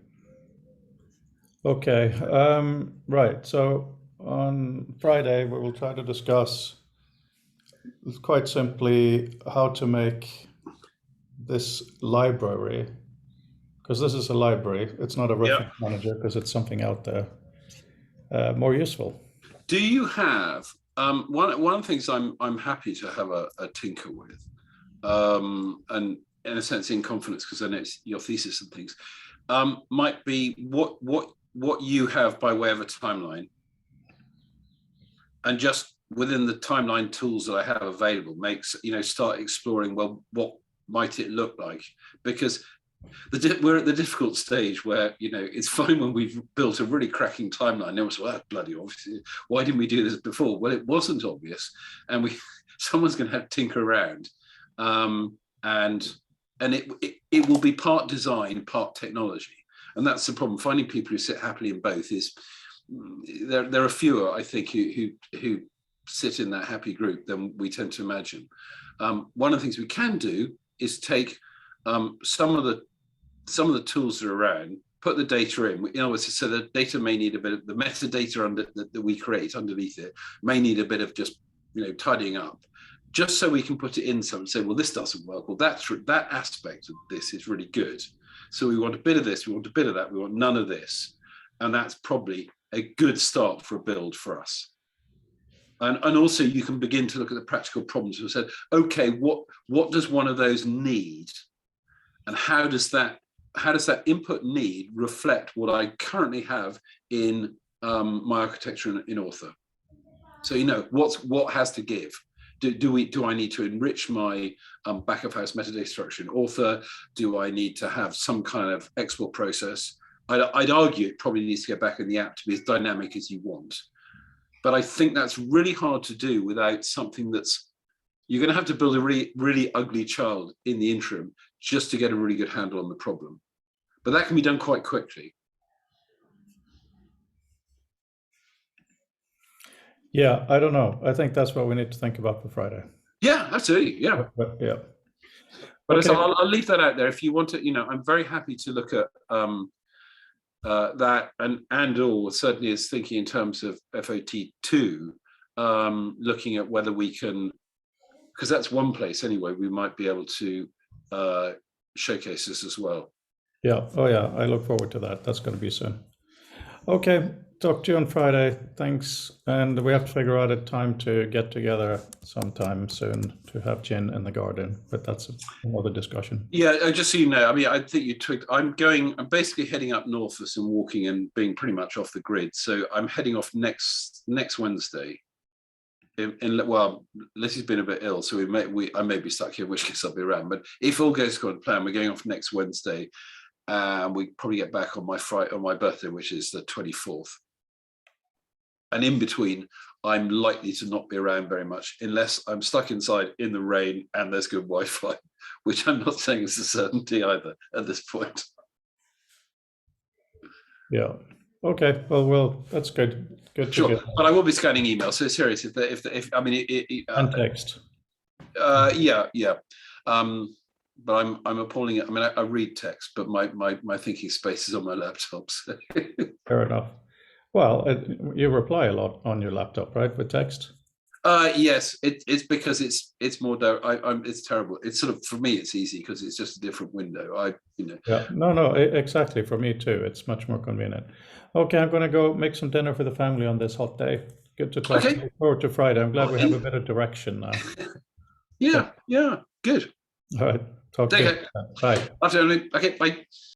Okay. Right. So on Friday, we will try to discuss quite simply how to make this library, because this is a library. It's not a reference manager, because it's something out there, more useful. Do you have one of the things I'm happy to have a tinker with, and in a sense in confidence, because I know it's your thesis and things, might be what you have by way of a timeline, and just within the timeline tools that I have available, start exploring, well, what might it look like? Because We're at the difficult stage where, you know, it's fine when we've built a really cracking timeline. No one's, well, bloody obviously, why didn't we do this before? Well, it wasn't obvious, and someone's going to have to tinker around, and it will be part design, part technology, and that's the problem. Finding people who sit happily in both is there are fewer, I think, who sit in that happy group than we tend to imagine. One of the things we can do is take some of the tools that are around, put the data in. You know, so the data may need a bit of the metadata that we create underneath it may need a bit of just, you know, tidying up, just so we can put it in some and say, well, this doesn't work. Well, that aspect of this is really good. So we want a bit of this, we want a bit of that, we want none of this, and that's probably a good start for a build for us. And also you can begin to look at the practical problems and say, okay, what does one of those need, and how does that input need reflect what I currently have in my architecture in Author? So, you know, what has to give? Do I need to enrich my back of house metadata structure in Author? Do I need to have some kind of export process? I'd argue it probably needs to go back in the app to be as dynamic as you want. But I think that's really hard to do without something that's, you're going to have to build a really, really ugly child in the interim just to get a really good handle on the problem. But that can be done quite quickly. Yeah, I don't know. I think that's what we need to think about for Friday. Yeah, absolutely. Yeah. Yeah. But Okay. so I'll leave that out there. If you want to, you know, I'm very happy to look at that, and/or certainly is thinking in terms of FOT2, looking at whether we can, because that's one place anyway, we might be able to showcase this as well. Yeah. Oh, yeah. I look forward to that. That's going to be soon. Okay. Talk to you on Friday. Thanks. And we have to figure out a time to get together sometime soon to have gin in the garden, but that's another discussion. Yeah, just so you know, I mean, I think you twigged. I'm basically heading up north for some walking and being pretty much off the grid. So I'm heading off next Wednesday. Well, Lizzie's been a bit ill, so I may be stuck here, in which case I'll be around. But if all goes according to plan, we're going off next Wednesday, and we probably get back on my birthday, which is the 24th. And in between, I'm likely to not be around very much unless I'm stuck inside in the rain and there's good Wi-Fi, which I'm not saying is a certainty either at this point. Yeah. Okay. Well, that's good. Good. Sure, but I will be scanning email. So serious. If I mean, and text. Yeah. But I'm appalling. I mean, I read text, but my thinking space is on my laptop. So. Fair enough. Well, you reply a lot on your laptop, right, with text? Yes, it's because it's more. It's terrible. It's sort of, for me, it's easy because it's just a different window. Yeah. No, exactly. For me too. It's much more convenient. Okay, I'm going to go make some dinner for the family on this hot day. Good to talk. Okay. Look forward to Friday. I'm glad we have a bit of direction now. Yeah. Good. All right. Talk to you. Bye. Afternoon. Okay. Bye.